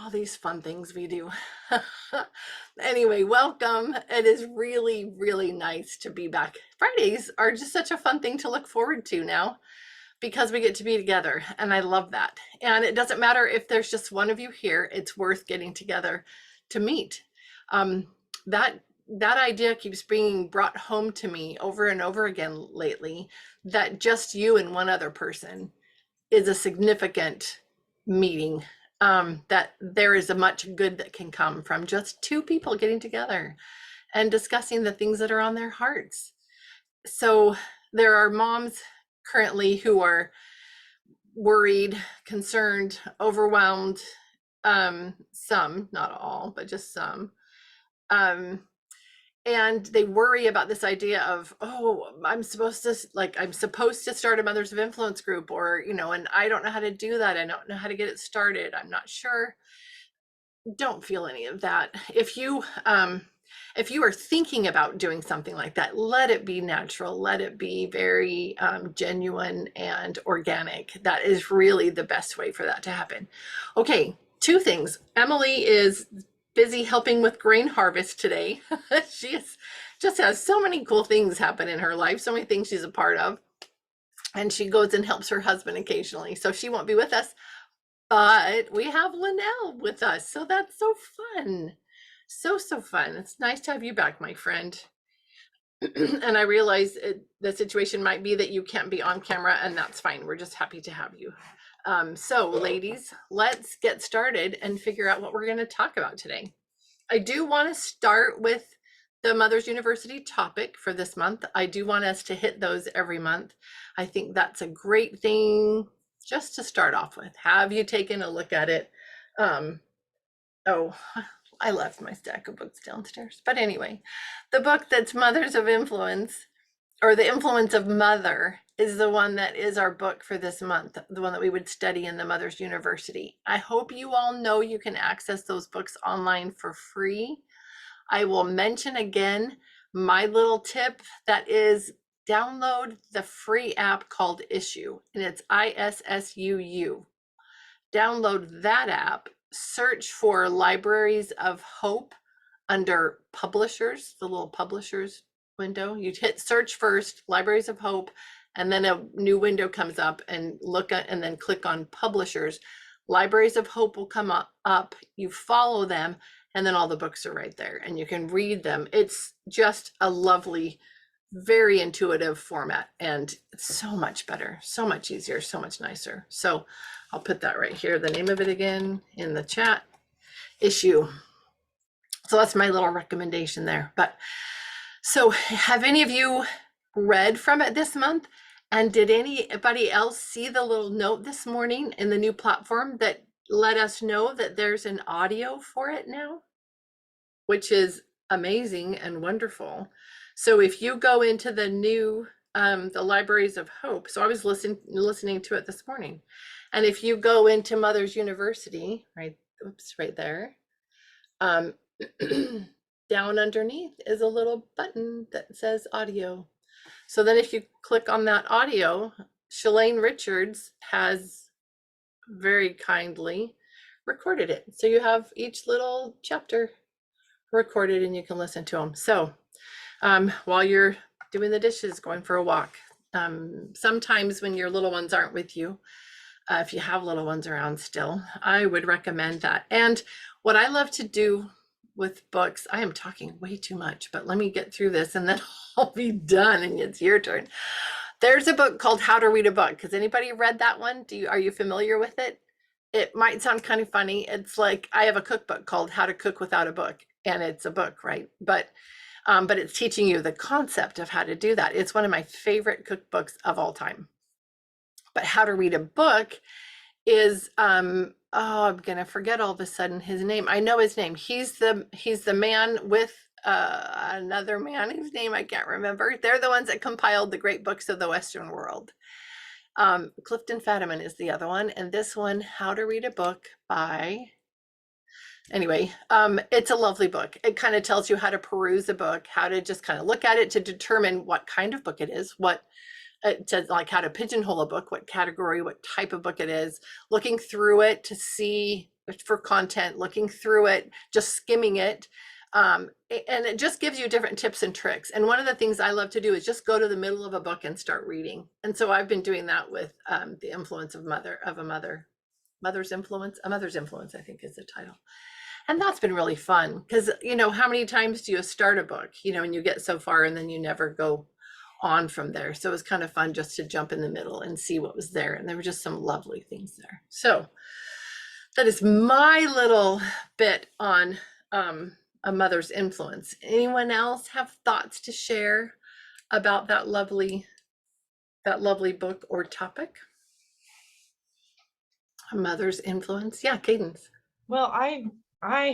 all these fun things we do. Anyway, welcome. It is really, really nice to be back. Fridays are just such a fun thing to look forward to now because we get to be together, and I love that. And it doesn't matter if there's just one of you here, it's worth getting together to meet. Um, that that idea keeps being brought home to me over and over again lately, that just you and one other person is a significant meeting, that there is a much good that can come from just two people getting together and discussing the things that are on their hearts. So there are moms currently who are worried, concerned, overwhelmed, some, not all, but just some. And they worry about this idea of, oh, I'm supposed to start a Mothers of Influence group, or, and I don't know how to do that. I don't know how to get it started. I'm not sure. Don't feel any of that. If you are thinking about doing something like that, let it be natural. Let it be very genuine and organic. That is really the best way for that to happen. Okay, two things. Emily is busy helping with grain harvest today. She just has so many cool things happen in her life, so many things she's a part of. And she goes and helps her husband occasionally. So she won't be with us, but we have Linnell with us. So that's so fun. So fun. It's nice to have you back, my friend. And I realize the situation might be that you can't be on camera, and that's fine. We're just happy to have you. So ladies, let's get started and figure out what we're going to talk about today. I do want to start with the Mothers University topic for this month. I do want us to hit those every month. I think that's a great thing just to start off with. Have you taken a look at it? Oh, I left my stack of books downstairs. But anyway, the book that's Mothers of Influence, or The Influence of Mother, is the one that is our book for this month, the one that we would study in the Mothers University. I hope you all know you can access those books online for free. I will mention again my little tip, that is, download the free app called Issue, and it's ISSUU. Download that app, search for Libraries of Hope under Publishers, the little Publishers window. You hit search first, Libraries of Hope, and then a new window comes up, and look at, and then click on Publishers. Libraries of Hope will come up, you follow them, and then all the books are right there and you can read them. It's just a lovely, very intuitive format, and it's so much better, so much easier, so much nicer. So I'll put that right here, the name of it again in the chat, Issue. So that's my little recommendation there. But so have any of you read from it this month? And did anybody else see the little note this morning in the new platform that let us know that there's an audio for it now, which is amazing and wonderful. So if you go into the new, the Libraries of Hope, so I was listening to it this morning. And if you go into Mothers University, right there, down underneath is a little button that says audio. So then if you click on that audio, Shalane Richards has very kindly recorded it. So you have each little chapter recorded and you can listen to them. So while you're doing the dishes, going for a walk, sometimes when your little ones aren't with you, if you have little ones around still, I would recommend that. And what I love to do with books, I am talking way too much, but let me get through this and then I'll be done and it's your turn. There's a book called How to Read a Book. Has anybody read that one? Are you familiar with it? It might sound kind of funny. It's like, I have a cookbook called How to Cook Without a Book, and it's a book, right? But it's teaching you the concept of how to do that. It's one of my favorite cookbooks of all time. But How to Read a Book is, I'm gonna forget all of a sudden his name. I know his name. He's the man with another man whose name I can't remember. They're the ones that compiled the great books of the Western world. Clifton Fadiman is the other one, and this one, How to Read a Book by, anyway, it's a lovely book. It kind of tells you how to peruse a book, how to just kind of look at it to determine what kind of book it is, what it says, like how to pigeonhole a book, what category, what type of book it is, looking through it to see for content, looking through it, just skimming it. And it just gives you different tips and tricks. And one of the things I love to do is just go to the middle of a book and start reading. And so I've been doing that with The Influence of Mother's Influence, A Mother's Influence, I think is the title. And that's been really fun because, how many times do you start a book, and you get so far and then you never go on from there. So it was kind of fun just to jump in the middle and see what was there. And there were just some lovely things there. So that is my little bit on A Mother's Influence. Anyone else have thoughts to share about that lovely book or topic? A Mother's Influence. Yeah, Cadence. Well, I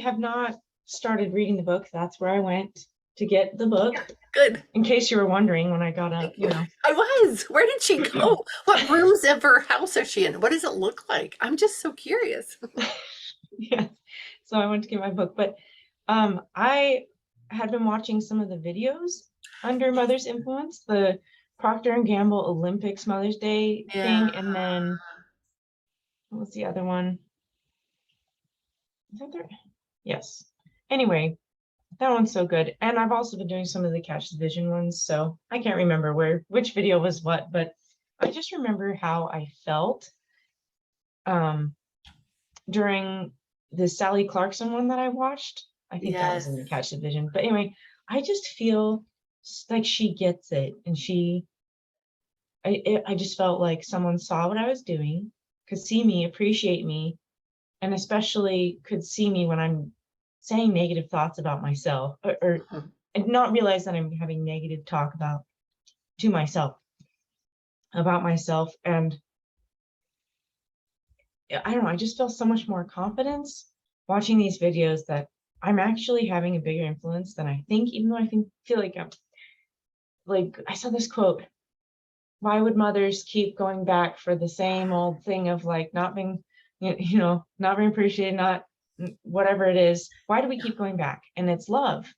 have not started reading the book. That's where I went to get the book. Yeah, good. In case you were wondering when I got up, I was. Where did she go? What rooms of her house is she in? What does it look like? I'm just so curious. Yeah. So I went to get my book, but I had been watching some of the videos under Mother's Influence, the Procter & Gamble Olympics Mother's Day thing, and then what was the other one? Is that there? Yes. Anyway, that one's so good. And I've also been doing some of the Catch the Vision ones, so I can't remember which video was what, but I just remember how I felt during the Sally Clarkson one that I watched. I think that was in the Catch the Vision. But anyway, I just feel like she gets it, and I just felt like someone saw what I was doing, could see me, appreciate me, and especially could see me when I'm saying negative thoughts about myself, or and not realize that I'm having negative talk about myself. And I don't know, I just feel so much more confidence watching these videos that I'm actually having a bigger influence than I think, even though I feel like I saw this quote: why would mothers keep going back for the same old thing of like not being, not being appreciated, not whatever it is? Why do we keep going back? And it's love.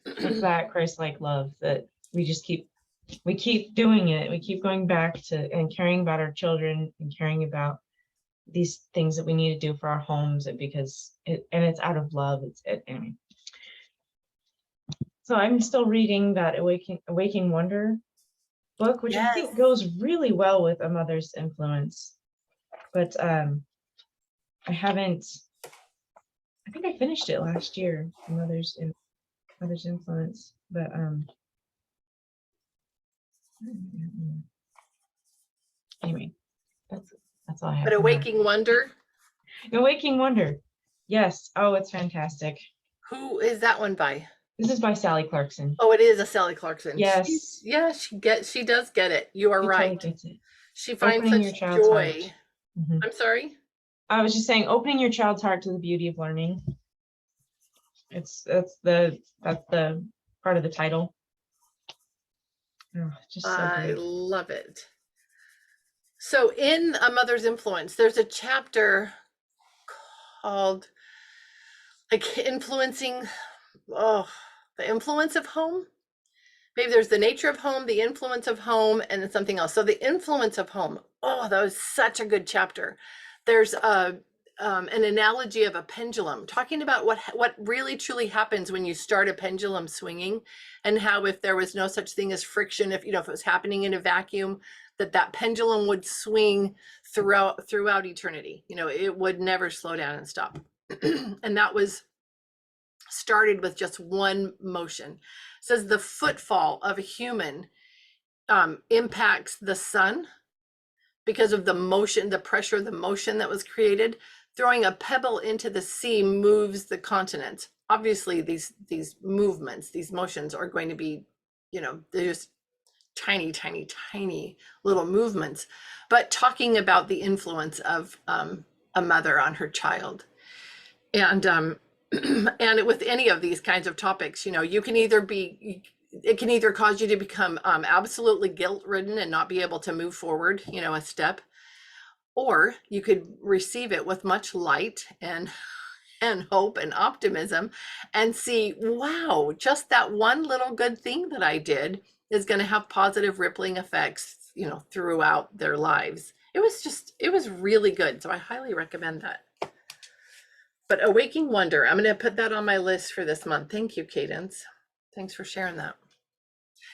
It's that Christ-like love that we keep doing it. We keep going back to and caring about our children and caring about these things that we need to do for our homes, and it's out of love. Anyway. So I'm still reading that Awakening Wonder book, which I think goes really well with A Mother's Influence. But I think I finished it last year, A Mother's Influence. But anyway, that's all I have. But Awakening Wonder? Awakening Wonder. Yes. Oh, it's fantastic. Who is that one by? This is by Sally Clarkson. Oh, it is a Sally Clarkson. Yes. She does get it. You are right. Totally gets it. She finds such joy. Mm-hmm. I'm sorry? I was just saying, opening your child's heart to the beauty of learning. That's the part of the title. Oh, just so I great. love it. So in A Mother's Influence, there's a chapter called the influence of home. Maybe there's the nature of home, the influence of home, and then something else. So the influence of home. Oh, that was such a good chapter. There's an analogy of a pendulum, talking about what really truly happens when you start a pendulum swinging, and how if there was no such thing as friction, if it was happening in a vacuum, that pendulum would swing throughout eternity. It would never slow down and stop. And that was started with just one motion. It says the footfall of a human impacts the sun because of the motion, the pressure of the motion that was created. Throwing a pebble into the sea moves the continent. Obviously, these movements, these motions are going to be, they're just tiny, tiny, tiny little movements. But talking about the influence of a mother on her child. And and with any of these kinds of topics, you can it can either cause you to become absolutely guilt-ridden and not be able to move forward, a step, or you could receive it with much light and hope and optimism and see, wow, just that one little good thing that I did is going to have positive rippling effects, throughout their lives. It was really good. So I highly recommend that. But Awaking Wonder, I'm going to put that on my list for this month. Thank you, Cadence. Thanks for sharing that.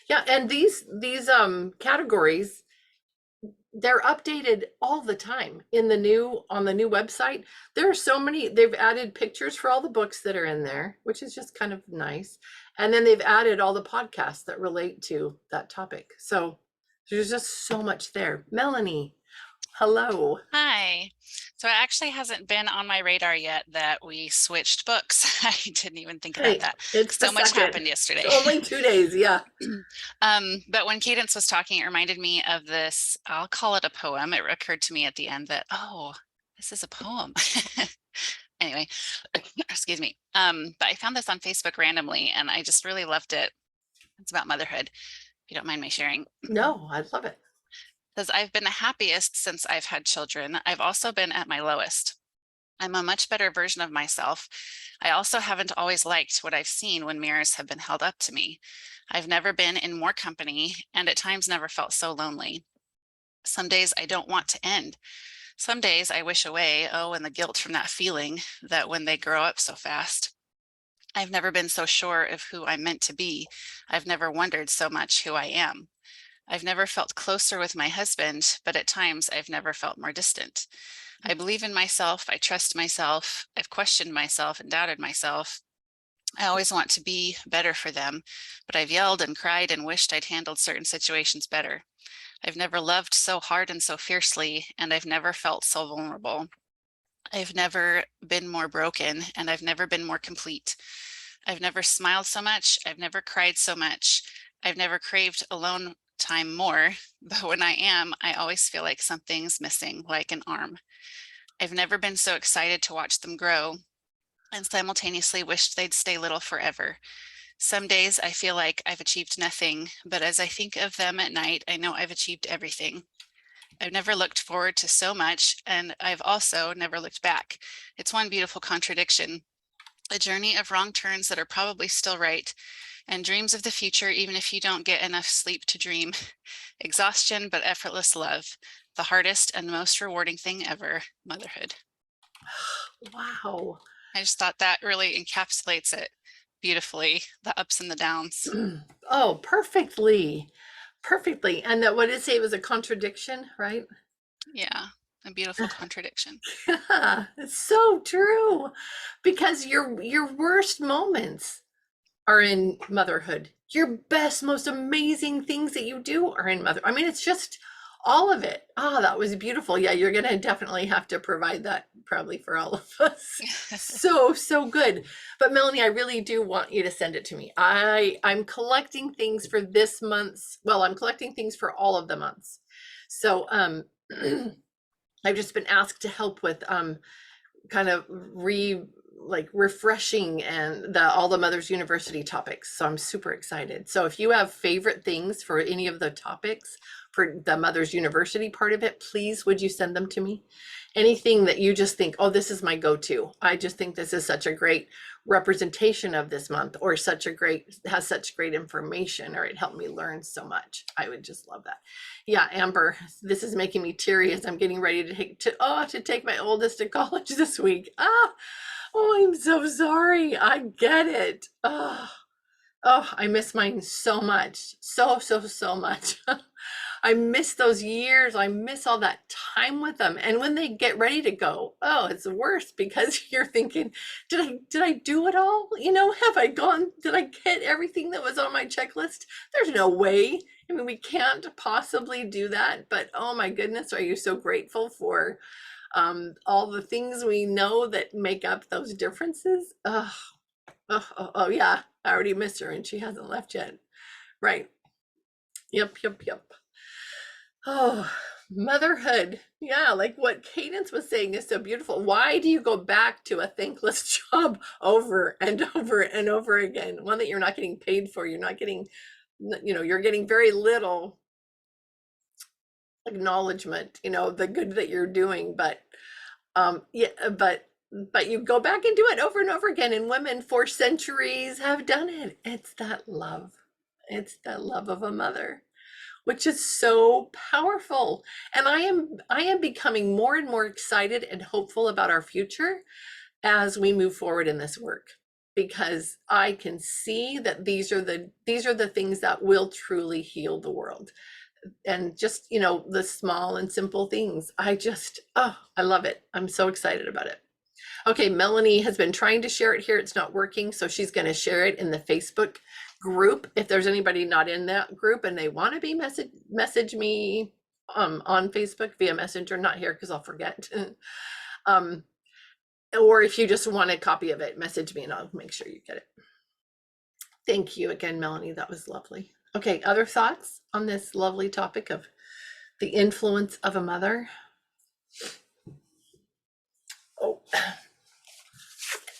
Yeah, and these categories, they're updated all the time in the new on the new website. There are so many. They've added pictures for all the books that are in there, which is just kind of nice. And then they've added all the podcasts that relate to that topic. So there's just so much there. Melanie, hello. Hi. So it actually hasn't been on my radar yet that we switched books. I didn't even think about Hey, that. it's the So much second. happened yesterday. It's only 2 days. Yeah. But when Cadence was talking, it reminded me of this, I'll call it a poem. It occurred to me at the end that, oh, this is a poem. Anyway, excuse me. But I found this on Facebook randomly and I just really loved it. It's about motherhood, if you don't mind my sharing. No, I love it. Says, I've been the happiest since I've had children. I've also been at my lowest. I'm a much better version of myself. I also haven't always liked what I've seen when mirrors have been held up to me. I've never been in more company and at times never felt so lonely. Some days I don't want to end. Some days I wish away, oh, and the guilt from that feeling that when they grow up so fast. I've never been so sure of who I'm meant to be. I've never wondered so much who I am. I've never felt closer with my husband, but at times I've never felt more distant. I believe in myself. I trust myself. I've questioned myself and doubted myself. I always want to be better for them, but I've yelled and cried and wished I'd handled certain situations better. I've never loved so hard and so fiercely, and I've never felt so vulnerable. I've never been more broken, and I've never been more complete. I've never smiled so much. I've never cried so much. I've never craved alone time more, but when I am, I always feel like something's missing, like an arm. I've never been so excited to watch them grow and simultaneously wished they'd stay little forever. Some days I feel like I've achieved nothing, but as I think of them at night, I know I've achieved everything. I've never looked forward to so much, and I've also never looked back. It's one beautiful contradiction, a journey of wrong turns that are probably still right, and dreams of the future even if you don't get enough sleep to dream. Exhaustion but effortless love, the hardest and most rewarding thing ever, motherhood. Wow. I just thought that really encapsulates it beautifully, the ups and the downs. Oh, perfectly. Perfectly. And that what did it say? It was a contradiction, right? Yeah, a beautiful contradiction. Yeah, it's so true. Because your worst moments are in motherhood. Your best, most amazing things that you do are in mother. I mean, it's just all of it. Oh, that was beautiful. Yeah, you're gonna definitely have to provide that probably for all of us. So, so good. But Melanie, I really do want you to send it to me. I'm collecting things for this month's, well, I'm collecting things for all of the months. So I've just been asked to help with kind of refreshing and all the Mothers University topics. So I'm super excited. So if you have favorite things for any of the topics for the Mothers University part of it, please would you send them to me? Anything that you just think, oh, this is my go-to. I just think this is such a great representation of this month, or has such great information, or it helped me learn so much. I would just love that. Yeah, Amber, this is making me teary as I'm getting ready to take my oldest to college this week. Oh, I'm so sorry. I get it. Oh, I miss mine so much. So, so, so much. I miss those years. I miss all that time with them. And when they get ready to go, oh, it's worse because you're thinking, did I do it all? Have I gone, did I get everything that was on my checklist? There's no way. I mean, we can't possibly do that, but oh my goodness, are you so grateful for all the things we know that make up those differences? Oh, yeah, I already missed her and she hasn't left yet. Right. Yep, yep, yep. Oh, motherhood. Yeah, like what Cadence was saying is so beautiful. Why do you go back to a thankless job over and over and over again? One that you're not getting paid for, you're not getting, you're getting very little acknowledgement, the good that you're doing, but yeah, but you go back and do it over and over again, and women for centuries have done it. It's that love. It's that love of a mother, which is so powerful. And I am becoming more and more excited and hopeful about our future. as we move forward in this work, because I can see that these are the things that will truly heal the world. And just, the small and simple things. I love it. I'm so excited about it. Okay, Melanie has been trying to share it here. It's not working, so she's going to share it in the Facebook group. If there's anybody not in that group and they want to be message me on Facebook via Messenger, not here because I'll forget. Or if you just want a copy of it, message me and I'll make sure you get it. Thank you again, Melanie. That was lovely. Okay, other thoughts on this lovely topic of the influence of a mother? Oh,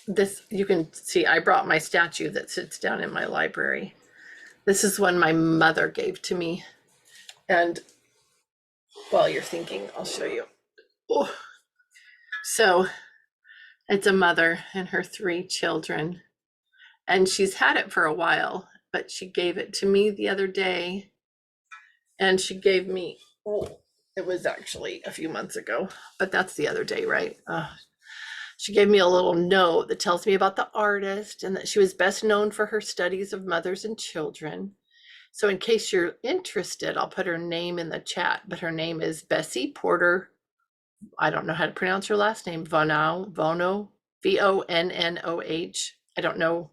this, you can see I brought my statue that sits down in my library. This is one my mother gave to me. And while you're thinking, I'll show you. Oh. So it's a mother and her 3 children. And she's had it for a while, but she gave it to me the other day. And she gave me, it was actually a few months ago, but that's the other day, right? She gave me a little note that tells me about the artist and that she was best known for her studies of mothers and children. So in case you're interested, I'll put her name in the chat, but her name is Bessie Porter. I don't know how to pronounce her last name. Vonnoh, Vonnoh. I don't know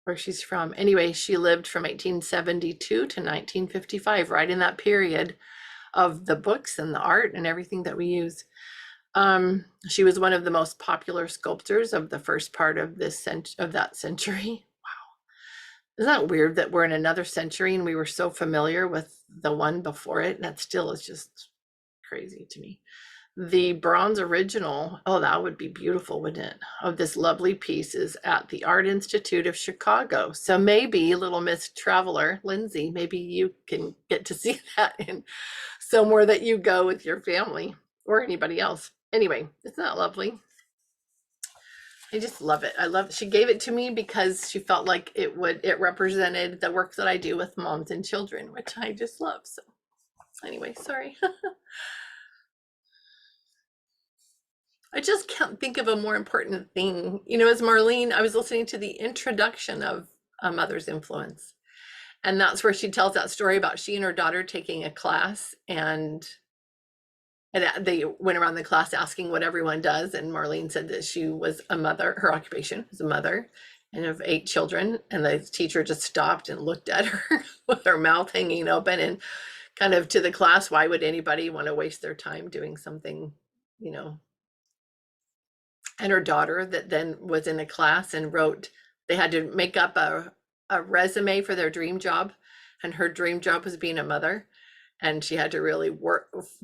where she's from. Anyway, she lived from 1872 to 1955, right in that period of the books and the art and everything that we use. She was one of the most popular sculptors of the first part of that century. Wow. Isn't that weird that we're in another century and we were so familiar with the one before it? That still is just crazy to me. The bronze original, that would be beautiful, wouldn't it? Of this lovely piece is at the Art Institute of Chicago. So maybe, little Miss Traveler, Lindsay, maybe you can get to see that in somewhere that you go with your family or anybody else. Anyway, isn't that lovely? I just love it. She gave it to me because she felt like it represented the work that I do with moms and children, which I just love. So anyway, sorry. I just can't think of a more important thing. As Marlene, I was listening to the introduction of A Mother's Influence. And that's where she tells that story about she and her daughter taking a class, and they went around the class asking what everyone does. And Marlene said that she was a mother, her occupation was a mother, and of 8 children. And the teacher just stopped and looked at her with her mouth hanging open and kind of to the class, why would anybody want to waste their time doing something, and her daughter that then was in a class and they had to make up a resume for their dream job, and her dream job was being a mother, and she had to really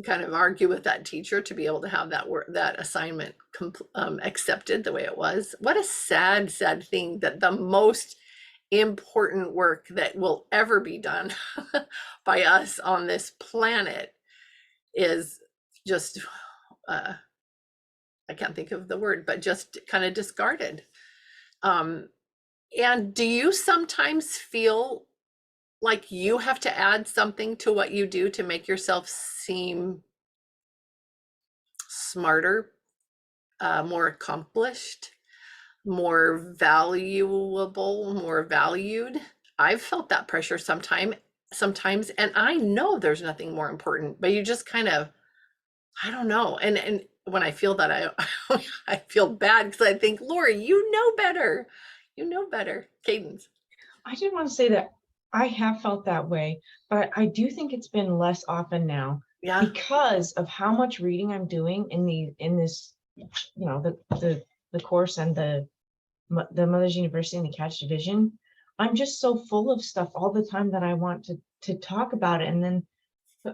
kind of argue with that teacher to be able to have that assignment accepted the way it was. What a sad thing that the most important work that will ever be done by us on this planet is just I can't think of the word, but just kind of discarded. And do you sometimes feel like you have to add something to what you do to make yourself seem smarter, more accomplished, more valuable, more valued? I've felt that pressure sometimes, and I know there's nothing more important, but you just kind of, I don't know. And when I feel that, I feel bad because I think, Lori, you know better. Cadence. I didn't want to say that I have felt that way, but I do think it's been less often now. Yeah. Because of how much reading I'm doing in this, the course and the Mother's University and the Catch Division. I'm just so full of stuff all the time that I want to talk about it. And then,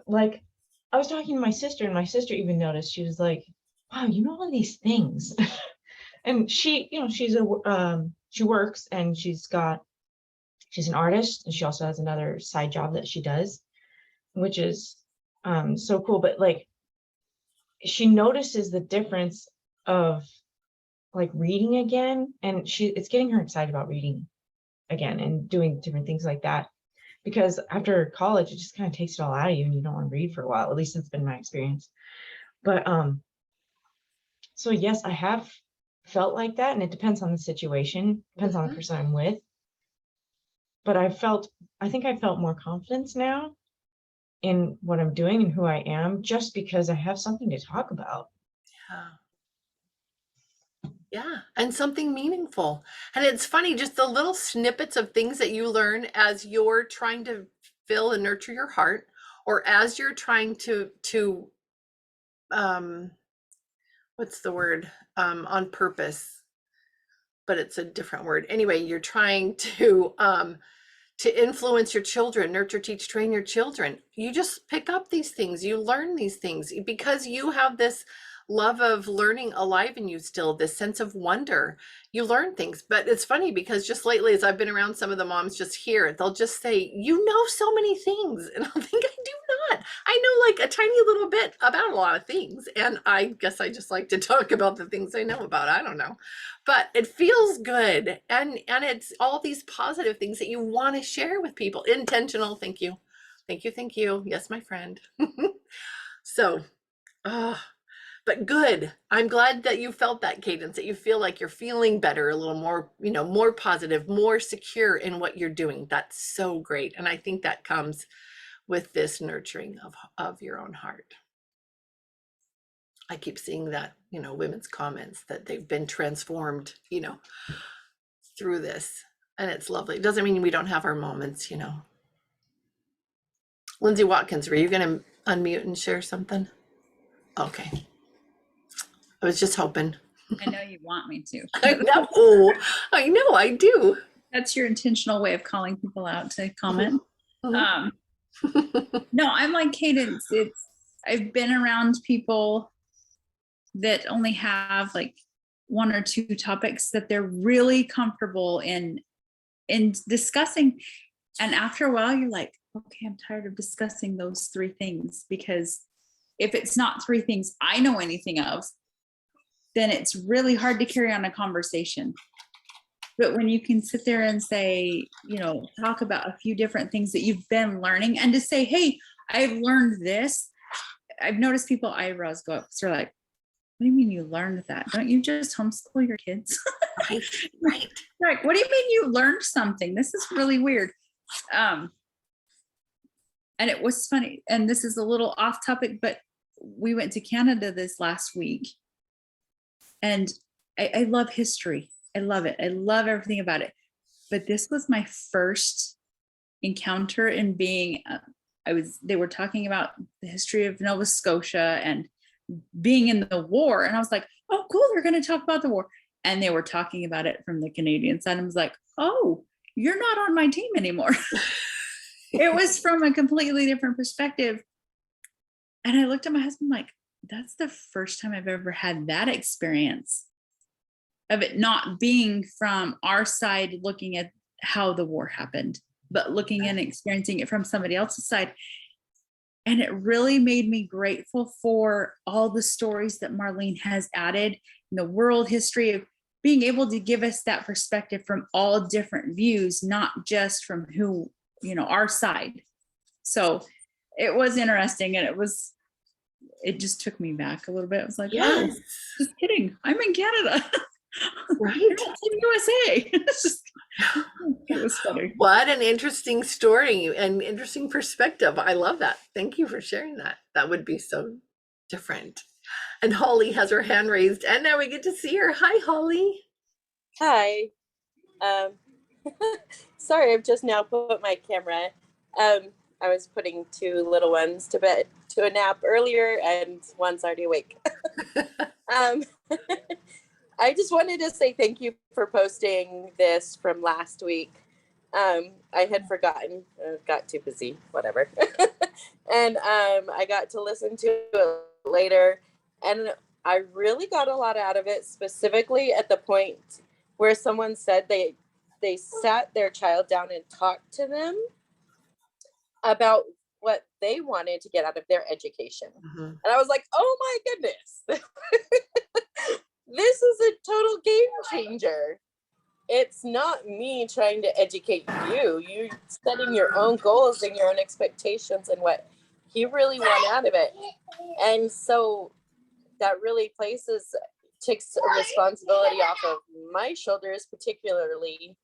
like, I was talking to my sister, and my sister even noticed. She was like, wow, you know all these things. And she, she works, and she's an artist, and she also has another side job that she does, which is so cool. But like, she notices the difference of like reading again, and it's getting her excited about reading again and doing different things like that. Because after college, it just kind of takes it all out of you, and you don't want to read for a while. At least that's been my experience. But so yes, I have felt like that, and it depends on the situation, depends on the Mhm. person I'm with. But I think I felt more confidence now in what I'm doing and who I am, just because I have something to talk about. Yeah. Yeah, and something meaningful. And it's funny, just the little snippets of things that you learn as you're trying to fill and nurture your heart, or as you're trying to um what's the word? On purpose, but it's a different word. Anyway, you're trying to influence your children, nurture, teach, train your children. You just pick up these things, you learn these things because you have this love of learning alive in you still, this sense of wonder. You learn things. But it's funny because just lately, as I've been around some of the moms just here, they'll just say, you know so many things. And I'll think, I do not. I know like a tiny little bit about a lot of things. And I guess I just like to talk about the things I know about. I don't know, but it feels good, and it's all these positive things that you want to share with people. Intentional. Thank you, thank you, thank you. Yes, my friend. So but good. I'm glad that you felt that cadence, that you feel like you're feeling better, a little more, more positive, more secure in what you're doing. That's so great, and I think that comes with this nurturing of your own heart. I keep seeing that, women's comments that they've been transformed, through this, and it's lovely. It doesn't mean we don't have our moments. Lindsay Watkins, were you going to unmute and share something? Okay. I was just hoping. I know you want me to. I know, I do. That's your intentional way of calling people out to comment. Mhm. No, I'm like Cadence. I've been around people that only have like one or two topics that they're really comfortable in discussing. And after a while, you're like, okay, I'm tired of discussing those three things, because if it's not three things I know anything of, then it's really hard to carry on a conversation. But when you can sit there and say, talk about a few different things that you've been learning, and to say, hey, I've learned this. I've noticed people eyebrows go up. So they're like, what do you mean you learned that? Don't you just homeschool your kids? Right, right. Like, what do you mean you learned something? This is really weird. And it was funny. And this is a little off topic, but we went to Canada this last week. And I love history. I love it. I love everything about it. But this was my first encounter in being, they were talking about the history of Nova Scotia and being in the war. And I was like, oh, cool. They're going to talk about the war. And they were talking about it from the Canadian side. I was like, oh, you're not on my team anymore. It was from a completely different perspective. And I looked at my husband like, that's the first time I've ever had that experience of it not being from our side, looking at how the war happened, but looking and experiencing it from somebody else's side. And it really made me grateful for all the stories that Marlene has added in the world history of being able to give us that perspective from all different views, not just from our side. So it was interesting. And it just took me back a little bit. I was like, Yes. oh, just kidding. I'm in Canada. Right. You're not in USA. It was funny. What an interesting story and interesting perspective. I love that. Thank you for sharing that. That would be so different. And Holly has her hand raised, and now we get to see her. Hi, Holly. Hi. Sorry, I've just now put my camera. I was putting two little ones to bed to a nap earlier, and one's already awake. I just wanted to say thank you for posting this from last week. I had forgotten, got too busy, whatever. And I got to listen to it later, and I really got a lot out of it, specifically at the point where someone said they sat their child down and talked to them about what they wanted to get out of their education. Mm-hmm. And I was like, oh my goodness. This is a total game changer. It's not me trying to educate you. You're setting your own goals and your own expectations and what you really want out of it. And so that really places takes a responsibility off of my shoulders, particularly,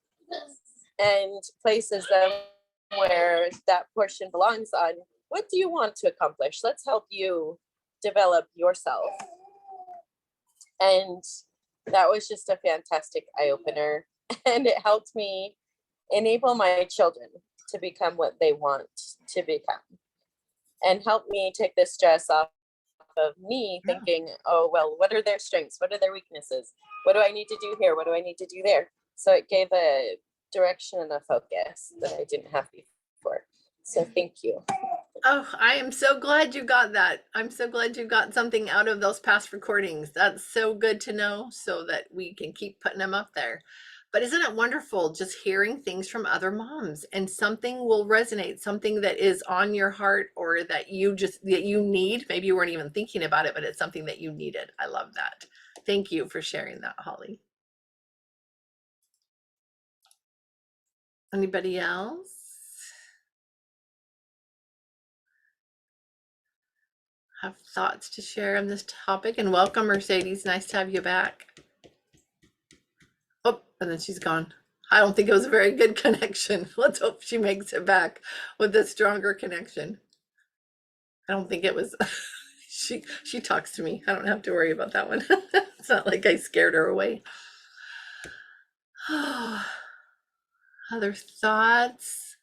and places them where that portion belongs on what do you want to accomplish? Let's help you develop yourself. And that was just a fantastic eye-opener. And it helped me enable my children to become what they want to become. And help me take the stress off of me thinking, oh, well, what are their strengths? What are their weaknesses? What do I need to do here? What do I need to do there? So it gave a direction and a focus that I didn't have before. So thank you. Oh, I am so glad you got that. I'm so glad you got something out of those past recordings. That's so good to know so that we can keep putting them up there. But isn't it wonderful just hearing things from other moms, and something will resonate, something that is on your heart or that you need. Maybe you weren't even thinking about it, but it's something that you needed. I love that. Thank you for sharing that, Holly. Anybody else have thoughts to share on this topic? And welcome, Mercedes. Nice to have you back. Oh, and then she's gone. I don't think it was a very good connection. Let's hope she makes it back with a stronger connection. I don't think it was. She talks to me. I don't have to worry about that one. It's not like I scared her away. Other thoughts?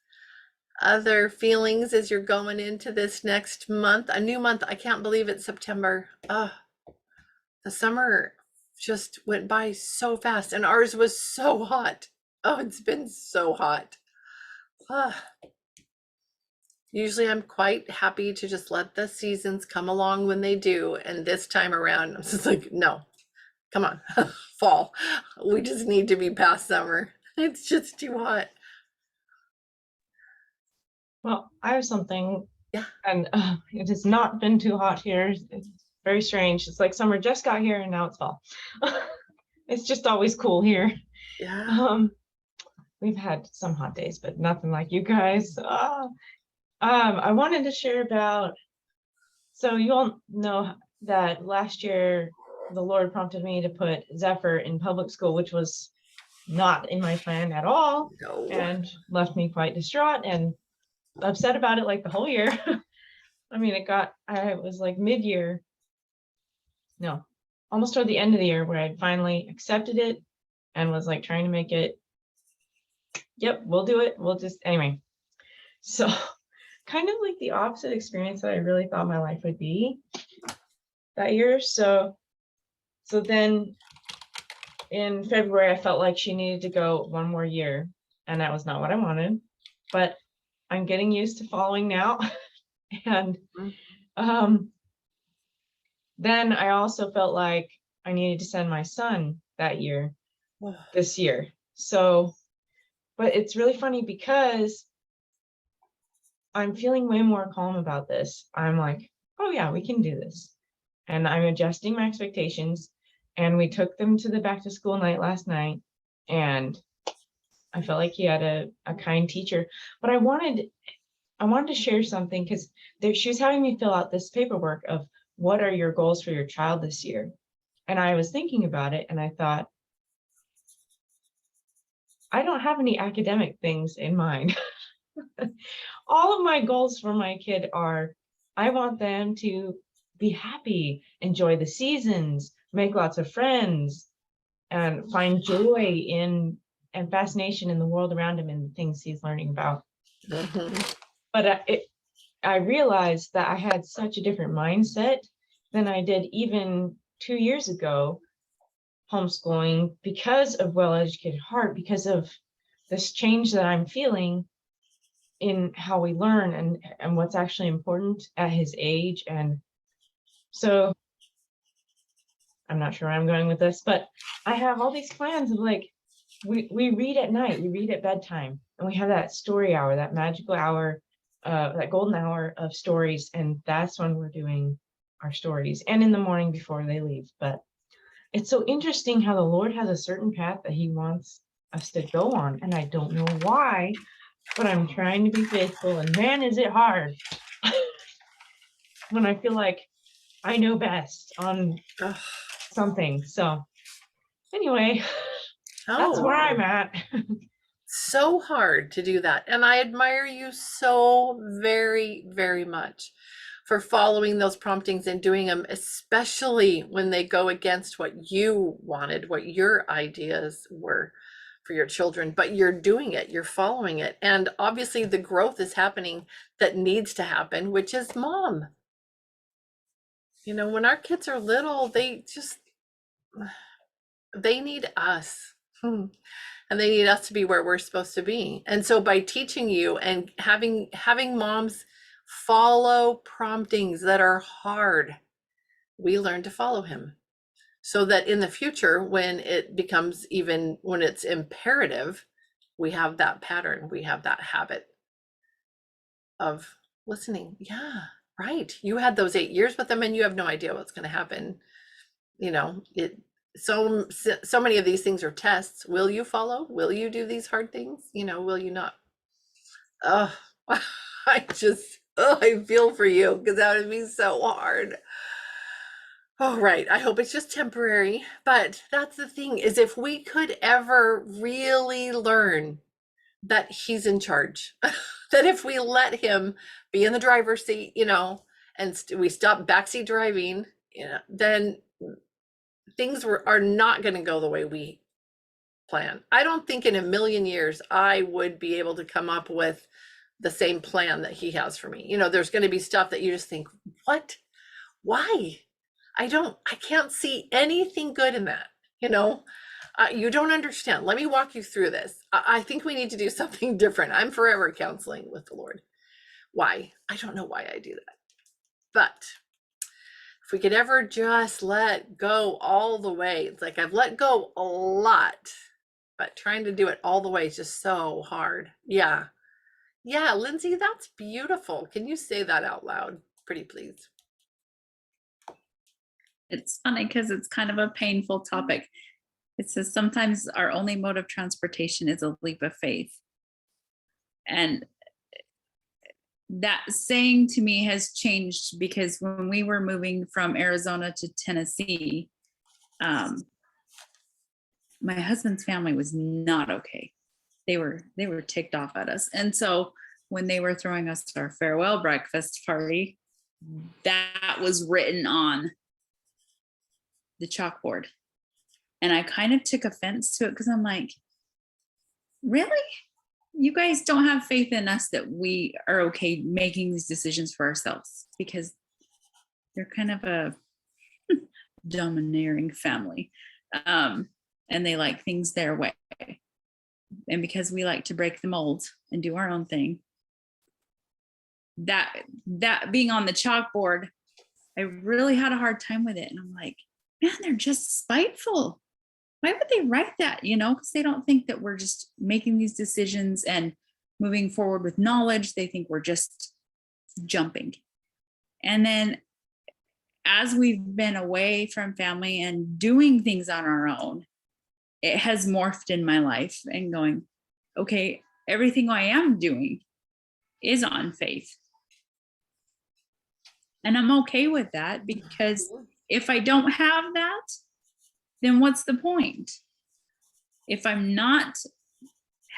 Other feelings as you're going into this next month, a new month? I can't believe it's September. The summer just went by so fast, and ours was so hot. Oh, it's been so hot. Usually I'm quite happy to just let the seasons come along when they do, and this time around I'm just like, no, come on. Fall. We just need to be past summer. It's just too hot. Well, I have something. Yeah. And it has not been too hot here. It's very strange. It's like summer just got here and now it's fall. It's just always cool here. Yeah. We've had some hot days, but nothing like you guys. I wanted to share about, so you all know that last year the Lord prompted me to put Zephyr in public school, which was not in my plan at all, No. and left me quite distraught and upset about it like the whole year. I mean, I was like mid-year, no, almost toward the end of the year where I finally accepted it and was like trying to make it, yep, we'll do it. We'll just, anyway. So kind of like the opposite experience that I really thought my life would be that year. So then in February, I felt like she needed to go one more year, and that was not what I wanted, but I'm getting used to following now. And then I also felt like I needed to send my son that year, this year. So, but it's really funny because I'm feeling way more calm about this. I'm like, oh yeah, we can do this. And I'm adjusting my expectations. And we took them to the back to school night last night. And I felt like he had a kind teacher. But I wanted to share something because she was having me fill out this paperwork of what are your goals for your child this year. And I was thinking about it and I thought, I don't have any academic things in mind. All of my goals for my kid are, I want them to be happy, enjoy the seasons, make lots of friends, and find joy in and fascination in the world around him and the things he's learning about. But I realized that I had such a different mindset than I did even 2 years ago homeschooling because of Well-Educated Heart, because of this change that I'm feeling in how we learn and what's actually important at his age. And so I'm not sure where I'm going with this, but I have all these plans of like, we read at night, we read at bedtime, and we have that story hour, that magical hour, that golden hour of stories. And that's when we're doing our stories, and in the morning before they leave. But it's so interesting how the Lord has a certain path that he wants us to go on. And I don't know why, but I'm trying to be faithful, and man, is it hard when I feel like I know best on something. So anyway, that's Oh, where I'm at. so hard to do that. And I admire you so very, very much for following those promptings and doing them, especially when they go against what you wanted, what your ideas were for your children. But you're doing it, you're following it. And obviously, the growth is happening that needs to happen, which is mom. You know, when our kids are little, they need us. And they need us to be where we're supposed to be. And so by teaching you and having moms follow promptings that are hard, we learn to follow him. So that in the future, when it becomes when it's imperative, we have that pattern, we have that habit of listening. Yeah, right. You had those 8 years with them and you have no idea what's going to happen. You know, so many of these things are tests. Will you follow? Will you do these hard things? You know, will you not? Oh, I feel for you because that would be so hard. Oh, right. I hope it's just temporary. But that's the thing, is if we could ever really learn that he's in charge, that if we let him be in the driver's seat, you know, and we stop backseat driving, you know, then things are not going to go the way we plan. I don't think in a million years I would be able to come up with the same plan that he has for me. You know, there's going to be stuff that you just think, what? Why? I can't see anything good in that. You know, you don't understand. Let me walk you through this. I think we need to do something different. I'm forever counseling with the Lord. Why? I don't know why I do that. But if we could ever just let go all the way, it's like I've let go a lot, but trying to do it all the way is just so hard. Yeah. Yeah, Lindsay, that's beautiful. Can you say that out loud? Pretty please. It's funny because it's kind of a painful topic. It says sometimes our only mode of transportation is a leap of faith. And that saying to me has changed because when we were moving from Arizona to Tennessee, my husband's family was not okay. They were ticked off at us. And so when they were throwing us our farewell breakfast party, that was written on the chalkboard. And I kind of took offense to it because I'm like, really? You guys don't have faith in us that we are okay making these decisions for ourselves, because they're kind of a domineering family. And they like things their way. And because we like to break the mold and do our own thing, that being on the chalkboard, I really had a hard time with it. And I'm like, man, they're just spiteful. Why would they write that? You know, because they don't think that we're just making these decisions and moving forward with knowledge. They think we're just jumping. And then as we've been away from family and doing things on our own, it has morphed in my life and going, okay, everything I am doing is on faith. And I'm okay with that, because if I don't have that, then what's the point? If I'm not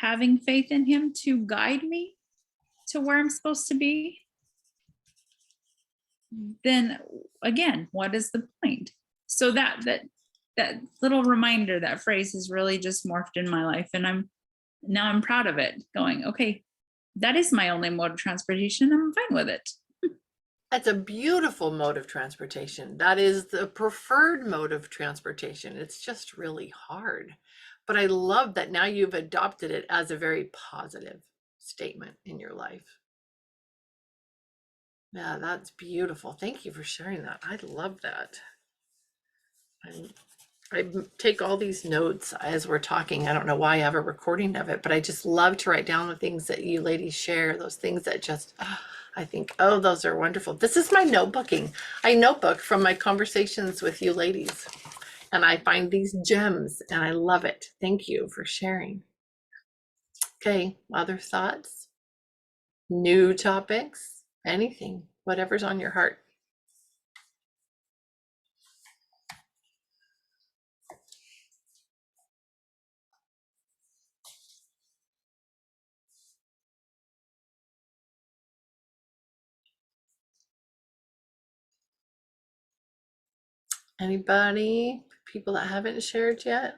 having faith in him to guide me to where I'm supposed to be, then again, what is the point? So that little reminder, that phrase has really just morphed in my life. And I'm proud of it, going, okay, that is my only mode of transportation. I'm fine with it. That's a beautiful mode of transportation. That is the preferred mode of transportation. It's just really hard. But I love that now you've adopted it as a very positive statement in your life. Yeah, that's beautiful. Thank you for sharing that. I love that. I take all these notes as we're talking. I don't know why I have a recording of it, but I just love to write down the things that you ladies share, those things that just, I think, oh, those are wonderful. This is my notebooking. I notebook from my conversations with you ladies, and I find these gems and I love it. Thank you for sharing. Okay, other thoughts? New topics? Anything, whatever's on your heart. Anybody? People that haven't shared yet?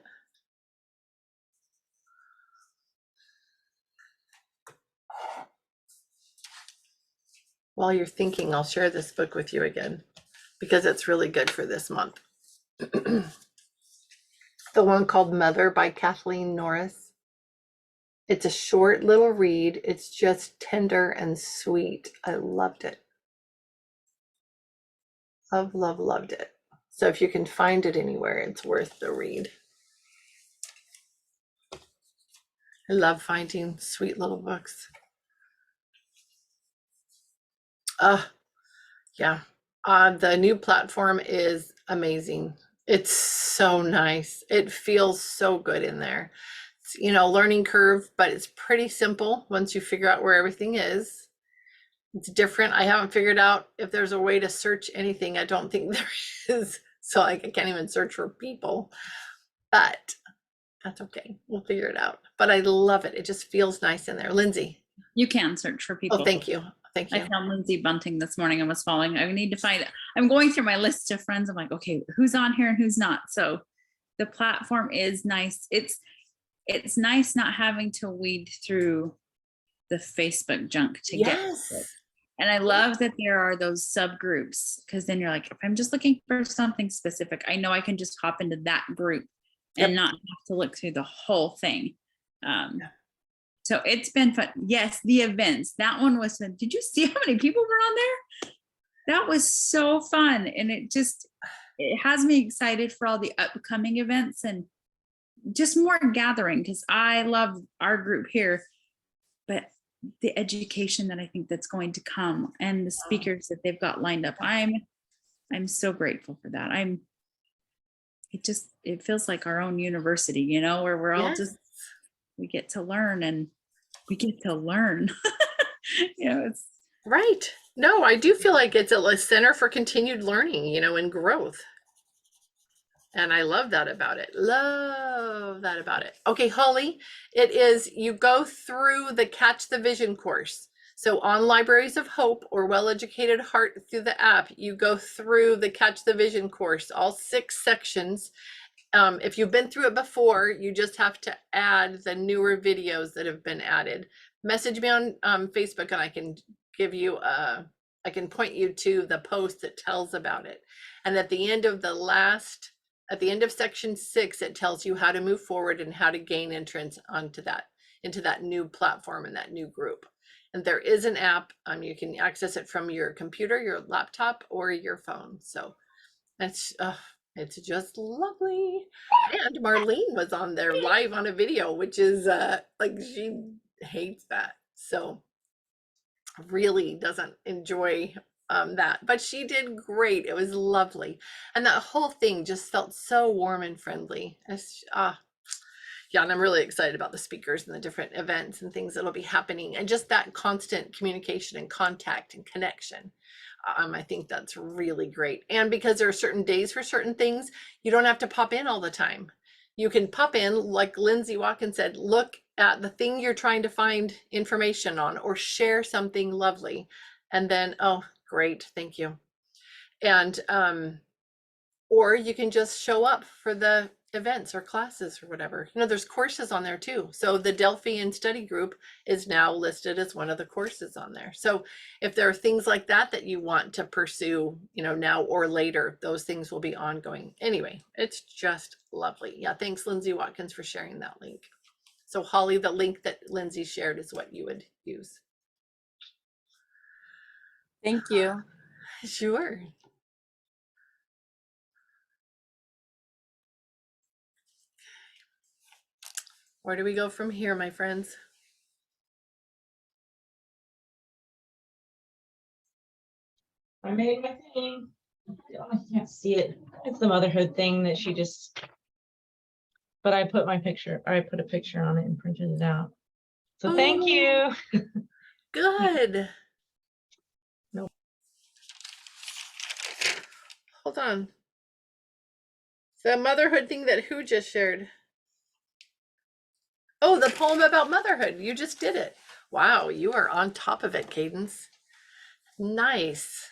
While you're thinking, I'll share this book with you again because it's really good for this month. The one called Mother by Kathleen Norris. It's a short little read. It's just tender and sweet. I loved it. Loved it. So if you can find it anywhere, it's worth the read. I love finding sweet little books. Yeah. The new platform is amazing. It's so nice. It feels so good in there. It's, learning curve, but it's pretty simple once you figure out where everything is. It's different. I haven't figured out if there's a way to search anything. I don't think there is. So I can't even search for people, but that's okay. We'll figure it out. But I love it. It just feels nice in there. Lindsay. You can search for people. Oh, thank you. Thank you. I found Lindsay Bunting this morning and was following. I need to find it. I'm going through my list of friends. I'm like, okay, who's on here and who's not? So the platform is nice. It's nice not having to weed through the Facebook junk to get to it. And I love that there are those subgroups, because then you're like, if I'm just looking for something specific, I know I can just hop into that group and not have to look through the whole thing. So it's been fun. Yes, the events. That one was fun. Did you see how many people were on there? That was so fun. And it has me excited for all the upcoming events and just more gathering, because I love our group here, but the education that I think that's going to come and the speakers that they've got lined up. I'm so grateful for that. It feels like our own university, where we're all we get to learn and we get to learn. It's right. No, I do feel like it's a center for continued learning, and growth. And I love that about it. Okay, Holly, it is, you go through the Catch the Vision course. So on Libraries of Hope or Well-Educated Heart through the app, you go through the Catch the Vision course, all 6 sections. If you've been through it before, you just have to add the newer videos that have been added. Message me on Facebook and I can give you I can point you to the post that tells about it. And at the end of section 6, it tells you how to move forward and how to gain entrance into that new platform and that new group. And there is an app. You can access it from your computer, your laptop, or your phone. So it's just lovely. And Marlene was on there live on a video, which is she hates that. So really doesn't enjoy that, but she did great. It was lovely. And that whole thing just felt so warm and friendly. And I'm really excited about the speakers and the different events and things that'll be happening, and just that constant communication and contact and connection. I think that's really great. And because there are certain days for certain things, you don't have to pop in all the time. You can pop in, like Lindsay Watkins said, look at the thing you're trying to find information on, or share something lovely. And then, oh, great, thank you. And, or you can just show up for the events or classes or whatever. There's courses on there too. So the Delphian study group is now listed as one of the courses on there. So if there are things like that you want to pursue, now or later, those things will be ongoing. Anyway, it's just lovely. Yeah, thanks, Lindsay Watkins, for sharing that link. So Holly, the link that Lindsay shared is what you would use. Thank you. Sure. Where do we go from here, my friends? I made my thing. I can't see it. It's the motherhood thing that she just, but I put a picture on it and printed it out. So thank you. Good. No. Hold on. The motherhood thing that who just shared? Oh, the poem about motherhood. You just did it. Wow, you are on top of it, Cadence. Nice.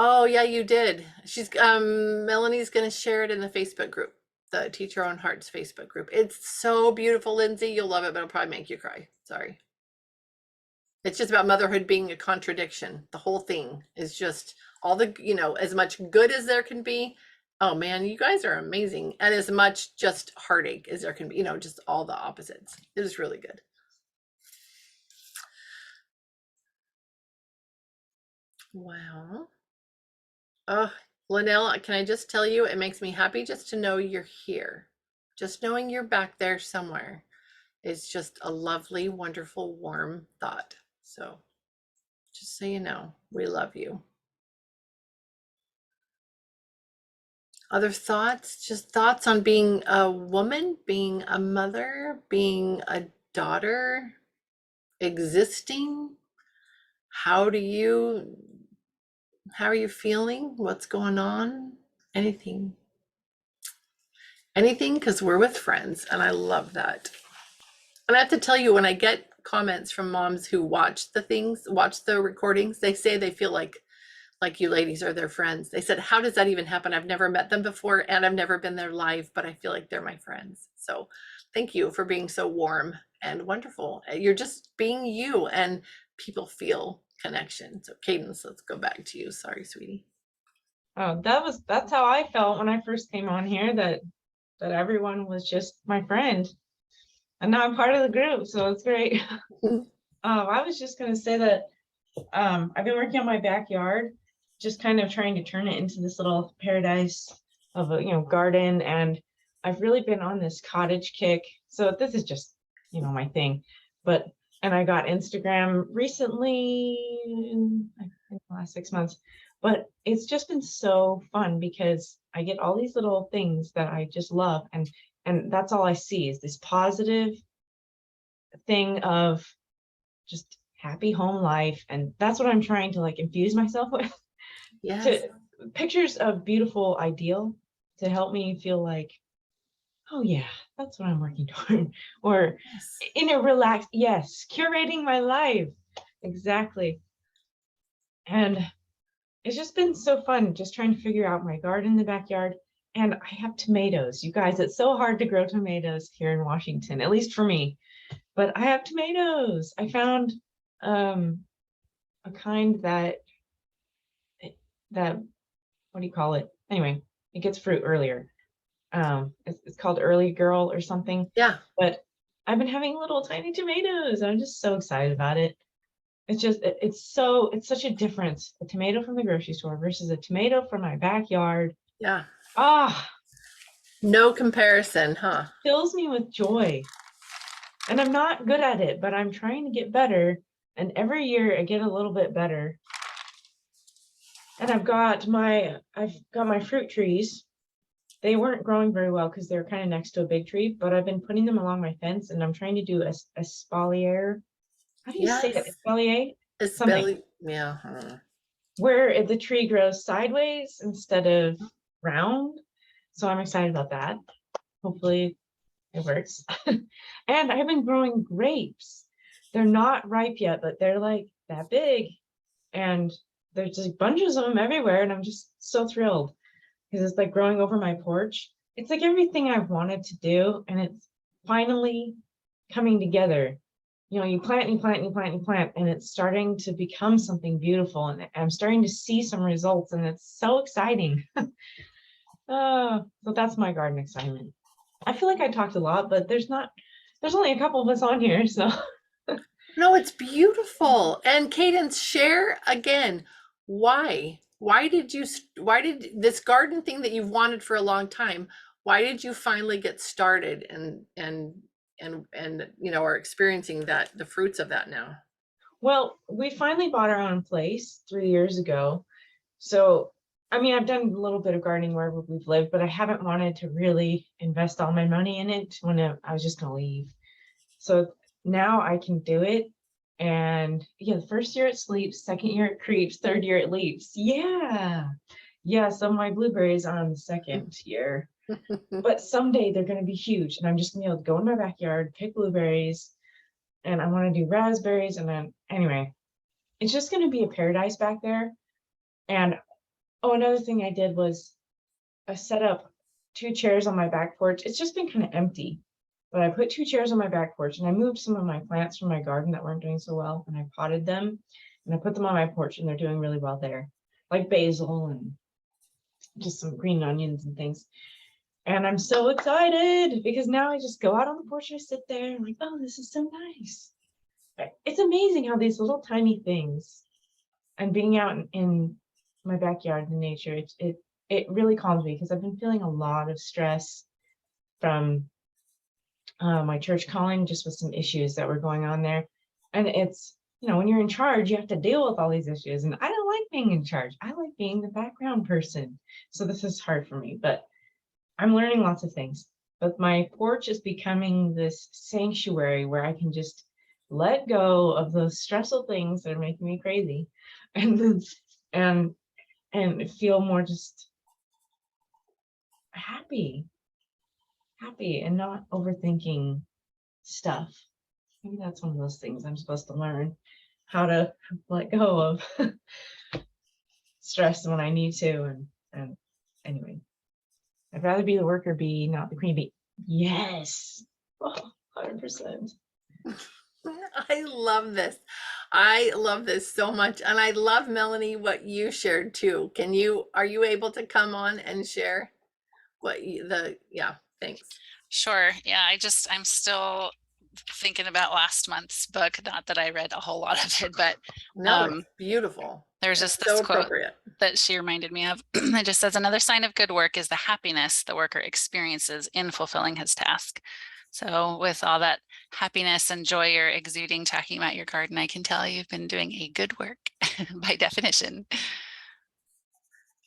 Oh yeah, you did. She's Melanie's gonna share it in the Facebook group, the Teach Your Own Hearts Facebook group. It's so beautiful, Lindsay. You'll love it, but it'll probably make you cry. Sorry. It's just about motherhood being a contradiction. The whole thing is just all the, as much good as there can be. Oh man, you guys are amazing. And as much just heartache as there can be, just all the opposites. It is really good. Wow. Oh, Linnell, can I just tell you, it makes me happy just to know you're here. Just knowing you're back there somewhere is just a lovely, wonderful, warm thought. So just so you know, we love you. Other thoughts? Just thoughts on being a woman, being a mother, being a daughter, existing. How are you feeling? What's going on? Anything? Anything? Because we're with friends, and I love that. And I have to tell you, when I get comments from moms who watch the recordings, they say they feel like you ladies are their friends. They said, how does that even happen? I've never met them before and I've never been there live, but I feel like they're my friends. So thank you for being so warm and wonderful. You're just being you, and people feel connection. So Cadence, let's go back to you. Sorry, sweetie. Oh, that's how I felt when I first came on here, that everyone was just my friend. And now I'm part of the group, so it's great. I was just gonna say that I've been working on my backyard, just kind of trying to turn it into this little paradise of a garden, and I've really been on this cottage kick. So this is just my thing. And I got Instagram recently, I think the last 6 months, but it's just been so fun because I get all these little things that I just love, and that's all I see is this positive thing of just happy home life. And that's what I'm trying to infuse myself with. Yes. To pictures of beautiful ideal to help me feel like, oh yeah, that's what I'm working toward. Or Yes. in a relaxed, yes, curating my life. Exactly. And it's just been so fun just trying to figure out my garden in the backyard. And I have tomatoes. You guys, it's so hard to grow tomatoes here in Washington, at least for me. But I have tomatoes. I found a kind that what do you call it? Anyway, it gets fruit earlier. It's called Early Girl or something. Yeah. But I've been having little tiny tomatoes. I'm just so excited about it. It's such a difference. A tomato from the grocery store versus a tomato from my backyard. Yeah. Ah, No comparison, huh? fills me with joy. And I'm not good at it, but I'm trying to get better. And every year I get a little bit better. And I've got my fruit trees. They weren't growing very well because they're kind of next to a big tree, but I've been putting them along my fence, and I'm trying to do a espalier. How do you say that? Yes. Espalier? Something. Yeah. Where the tree grows sideways instead of round. So I'm excited about that. Hopefully it works. And I've been growing grapes. They're not ripe yet, but they're like that big. And there's just bunches of them everywhere. And I'm just so thrilled because it's like growing over my porch. It's like everything I've wanted to do. And it's finally coming together. You plant and you plant and you plant and you plant, and it's starting to become something beautiful. And I'm starting to see some results, and it's so exciting. So that's my garden excitement. I feel like I talked a lot, but there's only a couple of us on here, so. No, it's beautiful. And Cadence, share again. Why? Why did this garden thing that you've wanted for a long time, why did you finally get started and are experiencing the fruits of that now? Well, we finally bought our own place 3 years ago. So, I mean, I've done a little bit of gardening wherever we've lived, but I haven't wanted to really invest all my money in it when I was just going to leave. So now I can do it. And yeah, the first year it sleeps, second year it creeps, third year it leaps. Yeah. Yeah, some of my blueberries are on the second year. But someday they're going to be huge, and I'm just going to be able to go in my backyard, pick blueberries, and I want to do raspberries. And then anyway, it's just going to be a paradise back there. And Oh, another thing I did was I set up 2 chairs on my back porch. It's just been kind of empty, but I put 2 chairs on my back porch and I moved some of my plants from my garden that weren't doing so well and I potted them and I put them on my porch and they're doing really well there, like basil and just some green onions and things. And I'm so excited because now I just go out on the porch and I sit there and I'm like, oh, this is so nice. It's amazing how these little tiny things and being out in my backyard in nature, it really calms me because I've been feeling a lot of stress from my church calling, just with some issues that were going on there. And it's, you know, when you're in charge, you have to deal with all these issues. And I don't like being in charge. I like being the background person. So this is hard for me, but I'm learning lots of things. But my porch is becoming this sanctuary where I can just let go of those stressful things that are making me crazy and and and feel more just happy and not overthinking stuff. Maybe that's one of those things I'm supposed to learn, how to let go of stress when I need to. And anyway, I'd rather be the worker bee, not the queen bee. Yes. Oh, 100%. I love this. I love this so much. And I love, Melanie, what you shared too. Are you able to come on and share yeah, thanks. Sure. Yeah, I'm still thinking about last month's book. Not that I read a whole lot of it, but No, it's beautiful. there's It's just this so quote appropriate. that she reminded me of. It just says, another sign of good work is the happiness the worker experiences in fulfilling his task. So with all that happiness and joy you're exuding talking about your garden, I can tell you've been doing a good work by definition.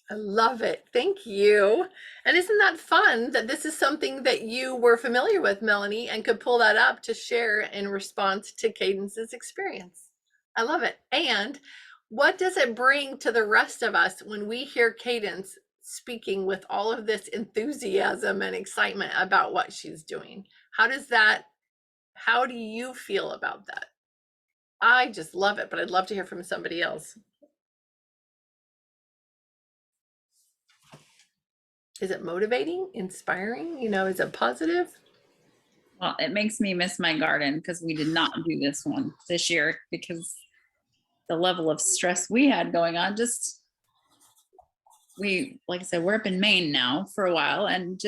I love it. Thank you. And isn't that fun that this is something that you were familiar with, Melanie, and could pull that up to share in response to Cadence's experience? I love it. And what does it bring to the rest of us when we hear Cadence speaking with all of this enthusiasm and excitement about what she's doing? How do you feel about that? I just love it, but I'd love to hear from somebody else. Is it motivating, inspiring? Is it positive? Well, it makes me miss my garden because we did not do this one this year because the level of stress we had going on. Like I said, we're up in Maine now for a while and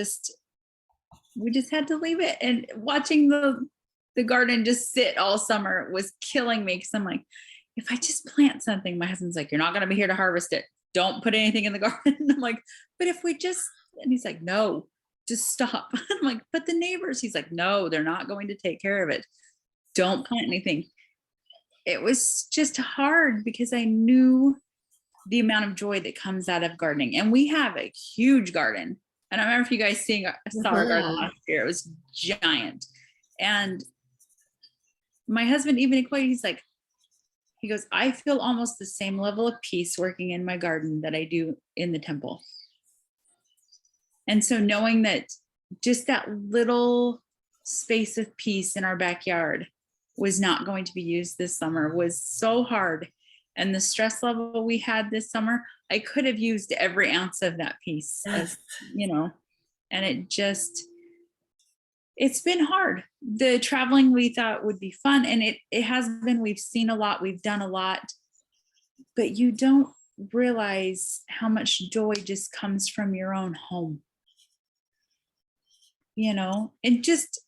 we just had to leave it. And watching the garden just sit all summer was killing me because I'm like, if I just plant something, my husband's like, you're not going to be here to harvest it. Don't put anything in the garden. I'm like, but if we just, and he's like, no, just stop. I'm like, but the neighbors, he's like, no, they're not going to take care of it. Don't plant anything. It was just hard because I knew the amount of joy that comes out of gardening. And we have a huge garden. And I remember if you guys saw our garden last year, it was giant. And my husband even equated, he goes, I feel almost the same level of peace working in my garden that I do in the temple. And so knowing that just that little space of peace in our backyard was not going to be used this summer was so hard. And the stress level we had this summer, I could have used every ounce of that peace, Yes. And it's been hard. The traveling we thought would be fun, and it has been. We've seen a lot, we've done a lot, but you don't realize how much joy just comes from your own home. And just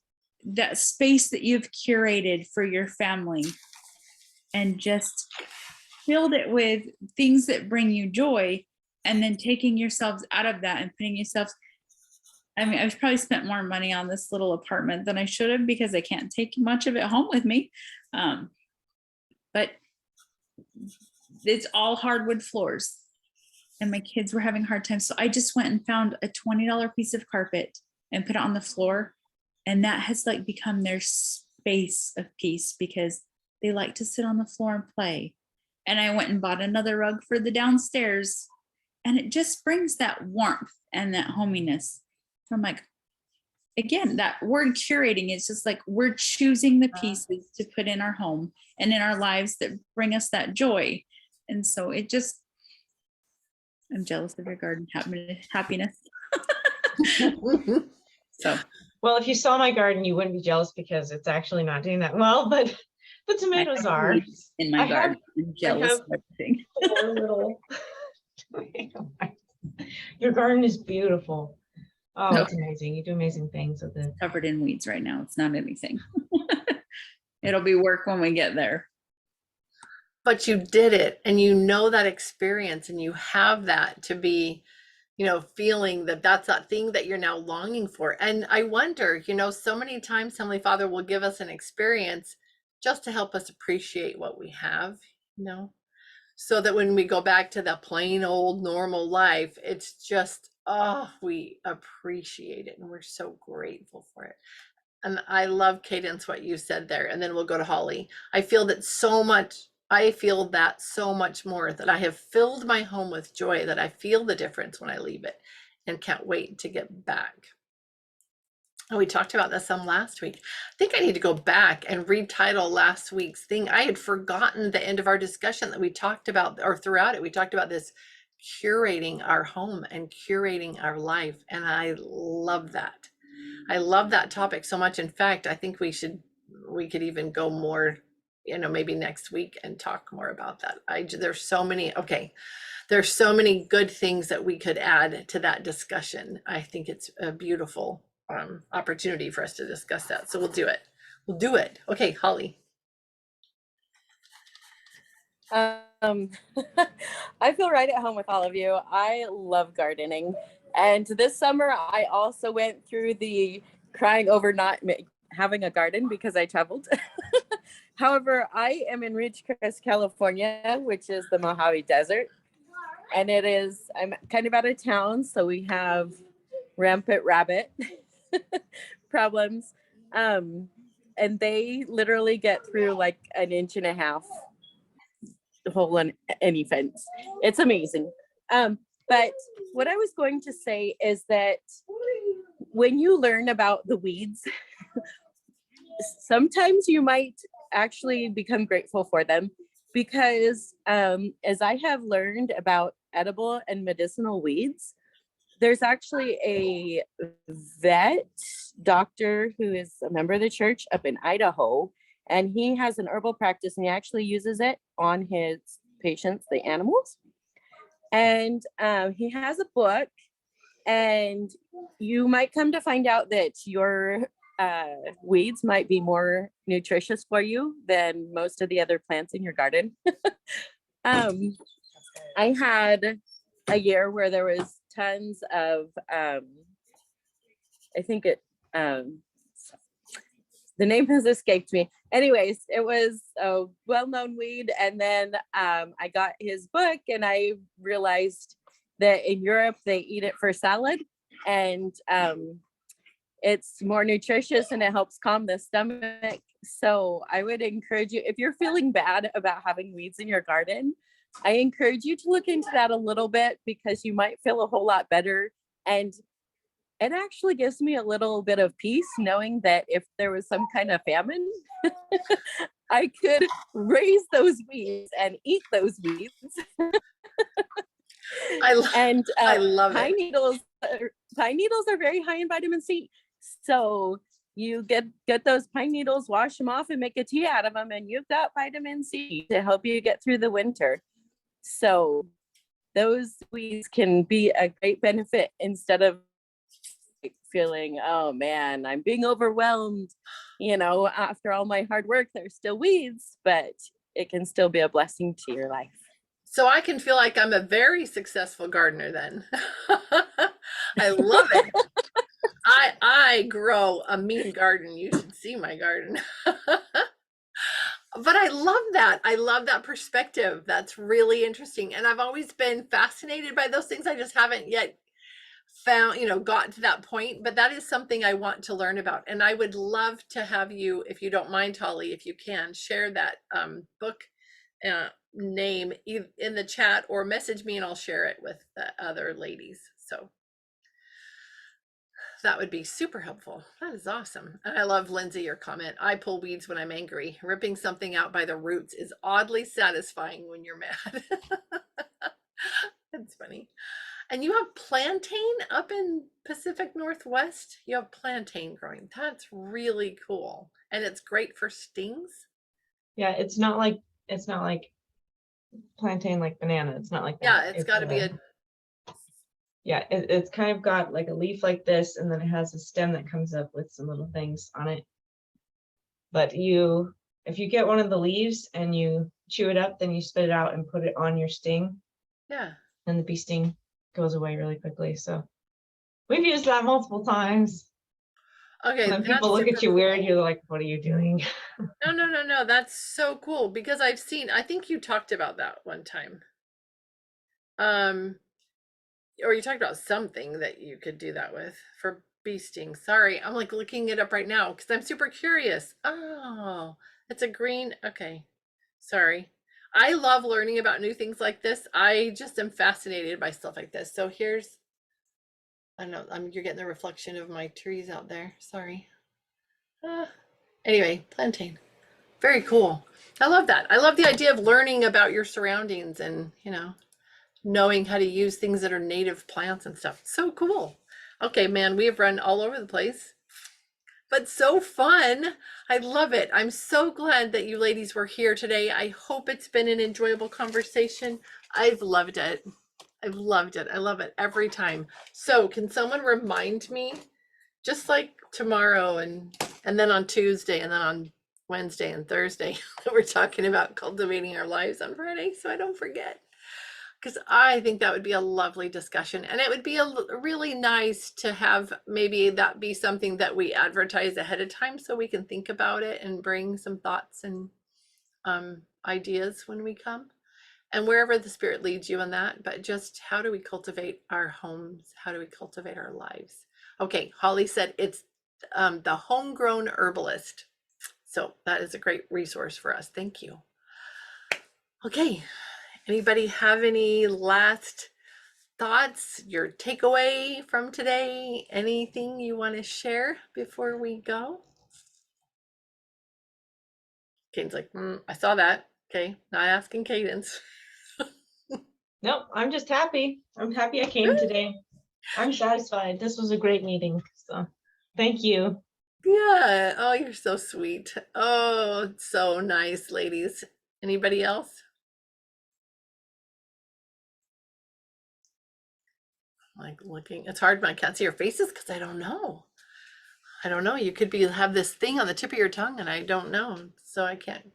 that space that you've curated for your family and just filled it with things that bring you joy, and then taking yourselves out of that and putting yourselves, I've probably spent more money on this little apartment than I should have because I can't take much of it home with me. But it's all hardwood floors and my kids were having a hard time. So I just went and found a $20 piece of carpet and put it on the floor. And that has become their space of peace because they like to sit on the floor and play. And I went and bought another rug for the downstairs, and it just brings that warmth and that hominess. So I'm like, again, that word curating is just we're choosing the pieces to put in our home and in our lives that bring us that joy. And so I'm jealous of your garden happiness. So Well, if you saw my garden, you wouldn't be jealous because it's actually not doing that well, but the I tomatoes have are. weeds in my I have- garden. I'm jealous have- of everything. 4 little. Your garden is beautiful. Oh, No. it's amazing. You do amazing things with it. Covered in weeds right now. It's not anything. It'll be work when we get there. But you did it, and you know that experience, and you have that to be, you know, feeling that that's that thing that you're now longing for. And I wonder, you know, so many times Heavenly Father will give us an experience just to help us appreciate what we have, you know, so that when we go back to the plain old normal life, it's just, oh, we appreciate it and we're so grateful for it. And I love, Cadence, what you said there. And then we'll go to Holly. I feel that so much. I feel that so much more, that I have filled my home with joy, that I feel the difference when I leave it and can't wait to get back. And we talked about this some last week. I think I need to go back and retitle last week's thing. I had forgotten the end of our discussion that we talked about, or throughout it, we talked about this curating our home and curating our life. And I love that. I love that topic so much. In fact, I think we could even go more, you know, maybe next week and talk more about that. There's so many good things that we could add to that discussion. I think it's a beautiful opportunity for us to discuss that. So we'll do it. We'll do it. Okay, Holly. I feel right at home with all of you. I love gardening. And this summer, I also went through the crying over not having a garden because I traveled. However, I am in Ridgecrest, California, which is the Mojave Desert. And I'm kind of out of town, so we have rampant rabbit problems. And they literally get through like an inch and a half hole in any fence. It's amazing. But what I was going to say is that when you learn about the weeds, sometimes you might actually become grateful for them, because as I have learned about edible and medicinal weeds, there's actually a vet doctor who is a member of the church up in Idaho, and he has an herbal practice, and he actually uses it on his patients, the animals. And he has a book, and you might come to find out that your weeds might be more nutritious for you than most of the other plants in your garden. I had a year where there was tons of I think the name has escaped me. Anyways, it was a well-known weed. And then I got his book, and I realized that in Europe they eat it for salad, and it's more nutritious and it helps calm the stomach. So I would encourage you, if you're feeling bad about having weeds in your garden, I encourage you to look into that a little bit, because you might feel a whole lot better. And it actually gives me a little bit of peace knowing that if there was some kind of famine, I could raise those weeds and eat those weeds. And I love pine it. needles are very high in vitamin C. So you get those pine needles, wash them off, and make a tea out of them, and you've got vitamin C to help you get through the winter. So those weeds can be a great benefit, instead of feeling, oh man, I'm being overwhelmed. You know, after all my hard work, there's still weeds, but it can still be a blessing to your life. So I can feel like I'm a very successful gardener then. I love it. I grow a mean garden. You should see my garden. But I love that. I love that perspective. That's really interesting. And I've always been fascinated by those things. I just haven't yet found, you know, gotten to that point. But that is something I want to learn about. And I would love to have you, if you don't mind, Holly, if you can, share that book name in the chat, or message me and I'll share it with the other ladies. So that would be super helpful. That is awesome. And I love, Lindsay, your comment. I pull weeds when I'm angry. Ripping something out by the roots is oddly satisfying when you're mad. That's funny. And you have plantain up in Pacific Northwest? You have plantain growing. That's really cool. And it's great for stings? Yeah, it's not like plantain like banana. It's not like Yeah, that. it's got to be a Yeah, it's kind of got like a leaf like this, and then it has a stem that comes up with some little things on it. But if you get one of the leaves and you chew it up, then you spit it out and put it on your sting, yeah. and the bee sting goes away really quickly. So we've used that multiple times. Okay, When people that's look super at you weird, cool. you're like, what are you doing? No. That's so cool because I think you talked about that one time. Or you talked about something that you could do that with for bee stings. Sorry, I'm like looking it up right now because I'm super curious. Oh, it's a green. Okay, sorry. I love learning about new things like this. I just am fascinated by stuff like this. So here's, I don't know, you're getting the reflection of my trees out there. Sorry. Anyway, plantain. Very cool. I love that. I love the idea of learning about your surroundings and, knowing how to use things that are native plants and stuff. So cool. Okay, man, we have run all over the place, but so fun. I love it. I'm so glad that you ladies were here today. I hope it's been an enjoyable conversation. I've loved it. I've loved it. I love it every time. So can someone remind me, just like tomorrow and then on Tuesday and then on Wednesday and Thursday, we're talking about cultivating our lives on Friday, so I don't forget. Because I think that would be a lovely discussion, and it would be really nice to have maybe that be something that we advertise ahead of time so we can think about it and bring some thoughts and ideas when we come, and wherever the Spirit leads you in that. But just how do we cultivate our homes? How do we cultivate our lives? Okay, Holly said it's the Homegrown Herbalist. So that is a great resource for us. Thank you. Okay, anybody have any last thoughts, your takeaway from today? Anything you want to share before we go? Kane's like, I saw that. Okay, not asking Cadence. Nope, I'm just happy. I'm happy I came today. I'm satisfied. This was a great meeting. So thank you. Yeah. Oh, you're so sweet. Oh, so nice, ladies. Anybody else? Like looking, it's hard when I can't see your faces because I don't know. You could have this thing on the tip of your tongue and I don't know. So I can't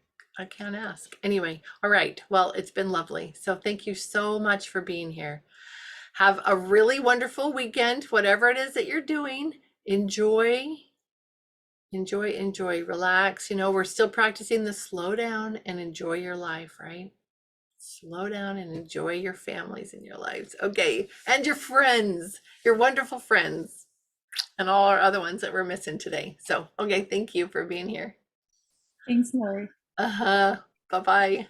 ask. Anyway, all right. Well, it's been lovely. So thank you so much for being here. Have a really wonderful weekend, whatever it is that you're doing. Enjoy, relax. We're still practicing the slow down and enjoy your life, right? Slow down and enjoy your families and your lives. Okay. And your friends, your wonderful friends, and all our other ones that we're missing today. So, okay. Thank you for being here. Thanks, Lori. Bye-bye.